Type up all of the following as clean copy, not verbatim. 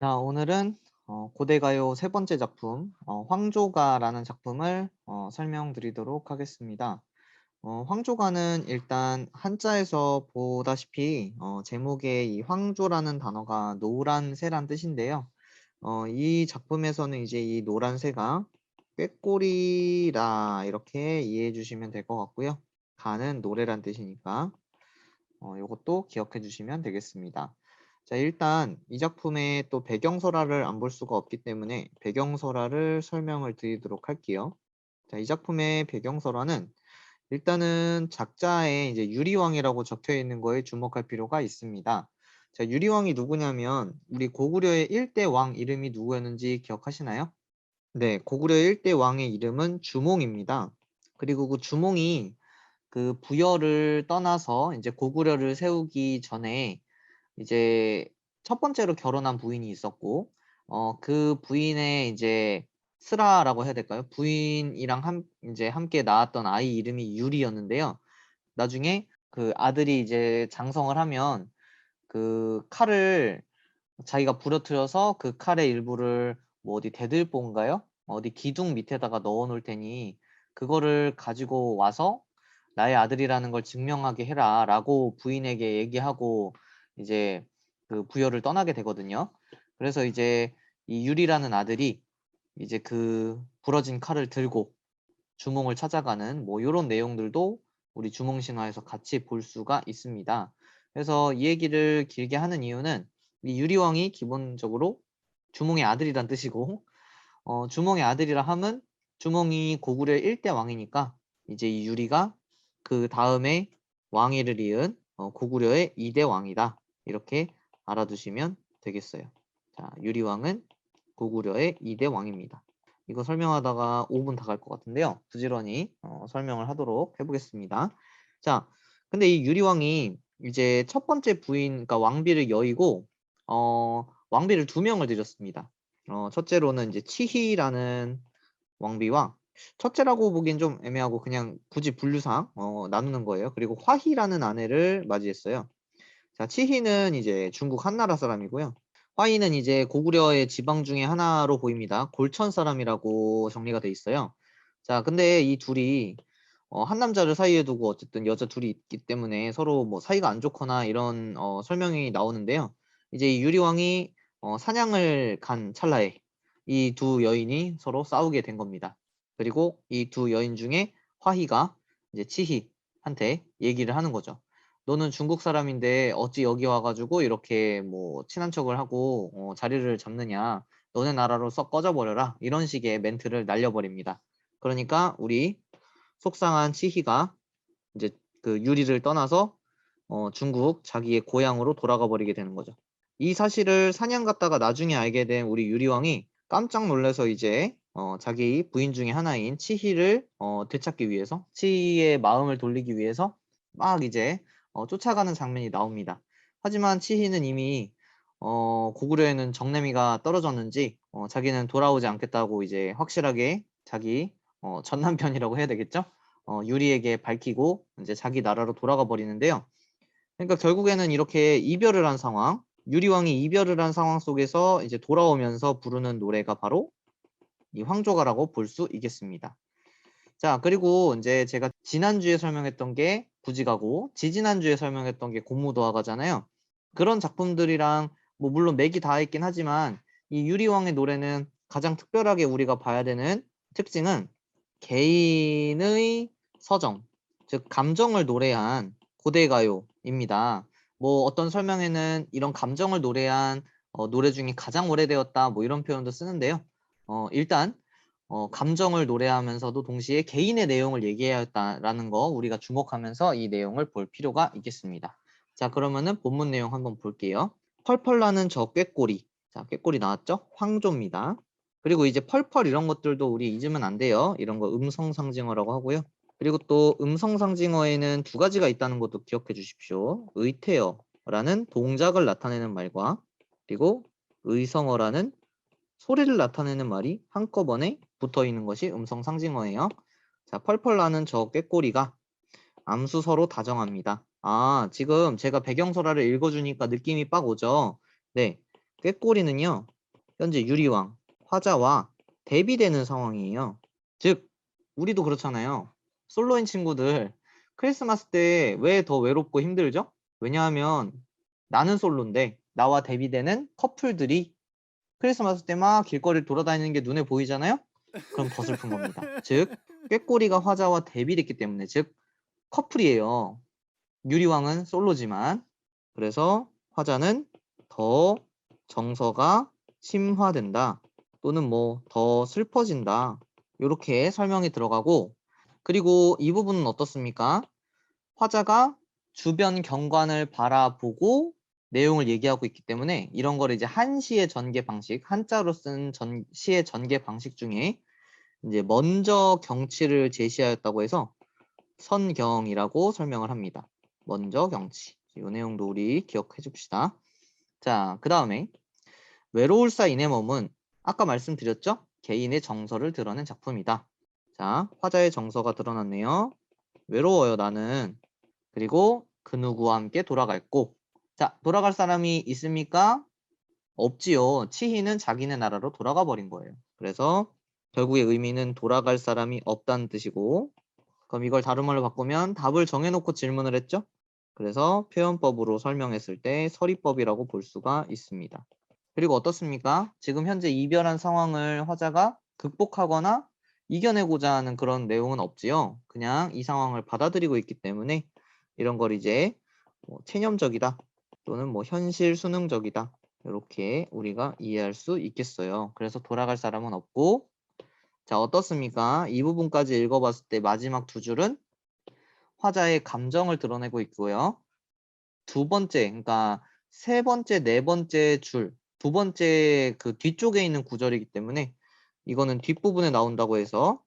자, 오늘은 고대가요 세 번째 작품, 황조가라는 작품을 설명드리도록 하겠습니다. 황조가는 일단 한자에서 보다시피 제목에 이 황조라는 단어가 노란 새란 뜻인데요. 이 작품에서는 이제 이 노란 새가 꾀꼬리라 이렇게 이해해 주시면 될 것 같고요. 가는 노래란 뜻이니까 요것도 기억해 주시면 되겠습니다. 자, 일단 이 작품의 또 배경설화를 안 볼 수가 없기 때문에 배경설화를 설명을 드리도록 할게요. 자, 이 작품의 배경설화는 일단은 작자에 이제 유리왕이라고 적혀 있는 거에 주목할 필요가 있습니다. 자, 유리왕이 누구냐면 우리 고구려의 1대 왕 이름이 누구였는지 기억하시나요? 네, 고구려의 1대 왕의 이름은 주몽입니다. 그리고 그 주몽이 그 부여를 떠나서 이제 고구려를 세우기 전에 이제 첫 번째로 결혼한 부인이 있었고, 그 부인의 이제 스라라고 해야 될까요? 부인이랑 이제 함께 낳았던 아이 이름이 유리였는데요. 나중에 그 아들이 이제 장성을 하면 그 칼을 자기가 부러뜨려서 그 칼의 일부를 뭐 어디 대들보인가요? 어디 기둥 밑에다가 넣어 놓을 테니 그거를 가지고 와서 나의 아들이라는 걸 증명하게 해라 라고 부인에게 얘기하고 이제 그 부여를 떠나게 되거든요. 그래서 이제 이 유리라는 아들이 이제 그 부러진 칼을 들고 주몽을 찾아가는 뭐 이런 내용들도 우리 주몽신화에서 같이 볼 수가 있습니다. 그래서 이 얘기를 길게 하는 이유는 이 유리왕이 기본적으로 주몽의 아들이란 뜻이고 주몽의 아들이라 함은 주몽이 고구려의 1대 왕이니까 이제 이 유리가 그 다음에 왕위를 이은 고구려의 2대 왕이다. 이렇게 알아두시면 되겠어요. 자, 유리왕은 고구려의 2대 왕입니다. 이거 설명하다가 5분 다 갈 것 같은데요. 부지런히 설명을 하도록 해보겠습니다. 자, 근데 이 유리왕이 이제 첫 번째 부인, 그러니까 왕비를 여의고 왕비를 두 명을 들였습니다. 첫째로는 이제 치희라는 왕비와 첫째라고 보기엔 좀 애매하고 그냥 굳이 분류상 나누는 거예요. 그리고 화희라는 아내를 맞이했어요. 자, 치희는 이제 중국 한나라 사람이고요. 화희는 이제 고구려의 지방 중에 하나로 보입니다. 골천 사람이라고 정리가 돼 있어요. 자, 근데 이 둘이 한 남자를 사이에 두고 어쨌든 여자 둘이 있기 때문에 서로 뭐 사이가 안 좋거나 이런 설명이 나오는데요. 이제 이 유리왕이 사냥을 간 찰나에 이 두 여인이 서로 싸우게 된 겁니다. 그리고 이 두 여인 중에 화희가 이제 치희한테 얘기를 하는 거죠. 너는 중국 사람인데 어찌 여기 와가지고 이렇게 뭐 친한 척을 하고 자리를 잡느냐. 너네 나라로 썩 꺼져버려라. 이런 식의 멘트를 날려버립니다. 그러니까 우리 속상한 치희가 이제 그 유리를 떠나서 중국 자기의 고향으로 돌아가 버리게 되는 거죠. 이 사실을 사냥 갔다가 나중에 알게 된 우리 유리왕이 깜짝 놀라서 이제 자기 부인 중에 하나인 치희를 되찾기 위해서 치희의 마음을 돌리기 위해서 막 이제 쫓아가는 장면이 나옵니다. 하지만 치희는 이미 고구려에는 정내미가 떨어졌는지 자기는 돌아오지 않겠다고 이제 확실하게 자기 전 남편이라고 해야 되겠죠? 유리에게 밝히고 이제 자기 나라로 돌아가 버리는데요. 그러니까 결국에는 이렇게 이별을 한 상황, 유리왕이 이별을 한 상황 속에서 이제 돌아오면서 부르는 노래가 바로 이 황조가라고 볼 수 있겠습니다. 자, 그리고 이제 제가 지난주에 설명했던 게 부지가고, 지지난주에 설명했던 게 고무도화가잖아요. 그런 작품들이랑 뭐 물론 맥이 닿아 있긴 하지만 이 유리왕의 노래는 가장 특별하게 우리가 봐야 되는 특징은 개인의 서정, 즉 감정을 노래한 고대가요입니다. 뭐 어떤 설명에는 이런 감정을 노래한 노래 중에 가장 오래되었다 뭐 이런 표현도 쓰는데요. 일단 감정을 노래하면서도 동시에 개인의 내용을 얘기해야 했다라는 거 우리가 주목하면서 이 내용을 볼 필요가 있겠습니다. 자, 그러면은 본문 내용 한번 볼게요. 펄펄 나는 저 꾀꼬리. 자, 꾀꼬리 나왔죠? 황조입니다. 그리고 이제 펄펄 이런 것들도 우리 잊으면 안 돼요. 이런 거 음성상징어라고 하고요. 그리고 또 음성상징어에는 두 가지가 있다는 것도 기억해 주십시오. 의태어라는 동작을 나타내는 말과 그리고 의성어라는 소리를 나타내는 말이 한꺼번에 붙어 있는 것이 음성 상징어예요. 자, 펄펄 나는 저 꾀꼬리가 암수 서로 다정합니다. 아, 지금 제가 배경설화를 읽어주니까 느낌이 빡 오죠? 네. 꾀꼬리는요, 현재 유리왕, 화자와 대비되는 상황이에요. 즉, 우리도 그렇잖아요. 솔로인 친구들, 크리스마스 때 왜 더 외롭고 힘들죠? 왜냐하면 나는 솔로인데 나와 대비되는 커플들이 크리스마스 때 막 길거리를 돌아다니는 게 눈에 보이잖아요? 그럼 더 슬픈 겁니다. 즉, 꾀꼬리가 화자와 대비됐기 때문에, 즉, 커플이에요. 유리왕은 솔로지만, 그래서 화자는 더 정서가 심화된다, 또는 뭐 더 슬퍼진다, 이렇게 설명이 들어가고, 그리고 이 부분은 어떻습니까? 화자가 주변 경관을 바라보고 내용을 얘기하고 있기 때문에 이런 거를 이제 한시의 전개 방식, 한자로 쓴 시의 전개 방식 중에 이제 먼저 경치를 제시하였다고 해서 선경이라고 설명을 합니다. 먼저 경치. 이 내용도 우리 기억해 줍시다. 자, 그 다음에 외로울사 이내 몸은 아까 말씀드렸죠? 개인의 정서를 드러낸 작품이다. 자, 화자의 정서가 드러났네요. 외로워요, 나는. 그리고 그 누구와 함께 돌아갈 곳. 자, 돌아갈 사람이 있습니까? 없지요. 치희는 자기네 나라로 돌아가 버린 거예요. 그래서 결국의 의미는 돌아갈 사람이 없다는 뜻이고, 그럼 이걸 다른 말로 바꾸면 답을 정해놓고 질문을 했죠? 그래서 표현법으로 설명했을 때 서리법이라고 볼 수가 있습니다. 그리고 어떻습니까? 지금 현재 이별한 상황을 화자가 극복하거나 이겨내고자 하는 그런 내용은 없지요. 그냥 이 상황을 받아들이고 있기 때문에 이런 걸 이제 뭐 체념적이다, 또는 뭐 현실 수능적이다, 이렇게 우리가 이해할 수 있겠어요. 그래서 돌아갈 사람은 없고, 자, 어떻습니까? 이 부분까지 읽어봤을 때 마지막 두 줄은 화자의 감정을 드러내고 있고요. 두 번째, 그러니까 세 번째, 네 번째 줄, 두 번째 그 뒤쪽에 있는 구절이기 때문에 이거는 뒷부분에 나온다고 해서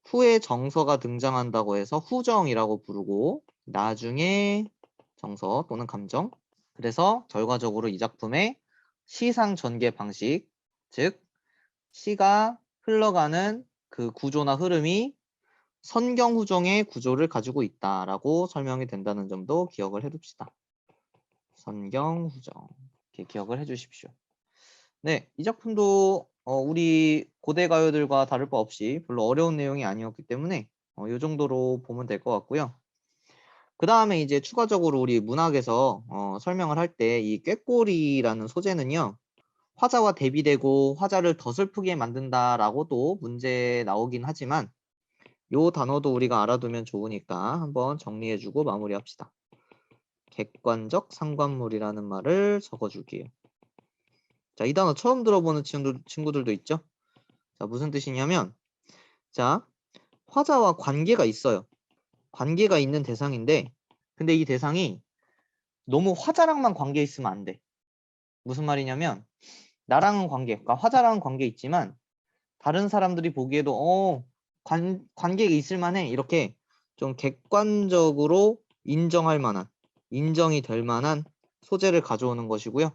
후에 정서가 등장한다고 해서 후정이라고 부르고, 나중에 정서 또는 감정. 그래서 결과적으로 이 작품의 시상 전개 방식, 즉 시가 흘러가는 그 구조나 흐름이 선경후정의 구조를 가지고 있다라고 설명이 된다는 점도 기억을 해둡시다. 선경후정, 이렇게 기억을 해주십시오. 네, 이 작품도 우리 고대 가요들과 다를 바 없이 별로 어려운 내용이 아니었기 때문에 이 정도로 보면 될 것 같고요. 그 다음에 이제 추가적으로 우리 문학에서 설명을 할 때 이 꾀꼬리라는 소재는요, 화자와 대비되고 화자를 더 슬프게 만든다라고도 문제 나오긴 하지만 요 단어도 우리가 알아두면 좋으니까 한번 정리해주고 마무리합시다. 객관적 상관물이라는 말을 적어줄게요. 자, 이 단어 처음 들어보는 친구들도 있죠? 자, 무슨 뜻이냐면, 자, 화자와 관계가 있어요. 관계가 있는 대상인데, 근데 이 대상이 너무 화자랑만 관계 있으면 안 돼. 무슨 말이냐면, 나랑은 관계, 그러니까 화자랑은 관계 있지만 다른 사람들이 보기에도 관계가 있을 만해, 이렇게 좀 객관적으로 인정할 만한, 인정이 될 만한 소재를 가져오는 것이고요.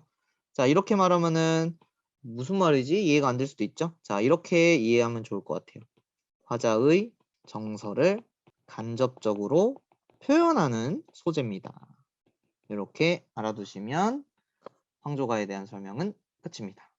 자, 이렇게 말하면은 무슨 말이지? 이해가 안 될 수도 있죠. 자, 이렇게 이해하면 좋을 것 같아요. 화자의 정서를 간접적으로 표현하는 소재입니다. 이렇게 알아두시면 황조가에 대한 설명은 끝입니다.